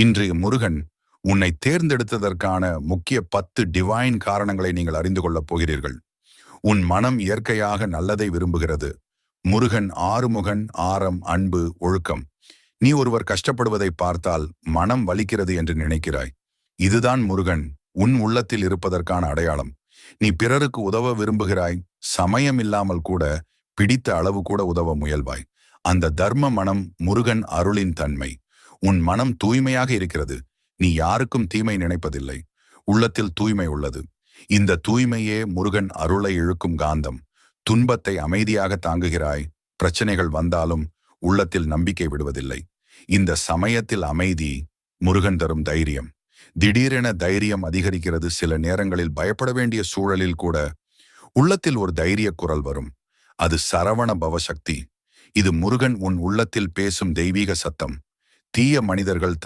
இன்றைய முருகன் உன்னை தேர்ந்தெடுத்ததற்கான முக்கிய 10 டிவைன் காரணங்களை நீங்கள் அறிந்து கொள்ளப் போகிறீர்கள். உன் மனம் இயற்கையாக நல்லதை விரும்புகிறது. முருகன் ஆறுமுகன், ஆரம், அன்பு, ஒழுக்கம். நீ ஒருவர் கஷ்டப்படுவதை பார்த்தால் மனம் வலிக்கிறது என்று நினைக்கிறாய். இதுதான் முருகன் உன் உள்ளத்தில் இருப்பதற்கான அடையாளம். நீ பிறருக்கு உதவ விரும்புகிறாய், சமயம் இல்லாமல் கூட பிடித்த அளவு கூட உதவ முயல்வாய். அந்த தர்ம மனம் முருகன் அருளின் தன்மை. உன் மனம் தூய்மையாக இருக்கிறது. நீ யாருக்கும் தீமை நினைப்பதில்லை. உள்ளத்தில் தூய்மை உள்ளது. இந்த தூய்மையே முருகன் அருளை இழுக்கும் காந்தம். துன்பத்தை அமைதியாக தாங்குகிறாய். பிரச்சனைகள் வந்தாலும் உள்ளத்தில் நம்பிக்கை விடுவதில்லை. இந்த சமயத்தில் அமைதி முருகன் தரும் தைரியம். திடீரென தைரியம் அதிகரிக்கிறது. சில நேரங்களில் பயப்பட வேண்டிய சூழலில் கூட உள்ளத்தில் ஒரு தைரிய குரல் வரும். அது சரவண பவ சக்தி. இது முருகன் உன் உள்ளத்தில் பேசும் தெய்வீக சத்தம். தீய மனிதர்கள்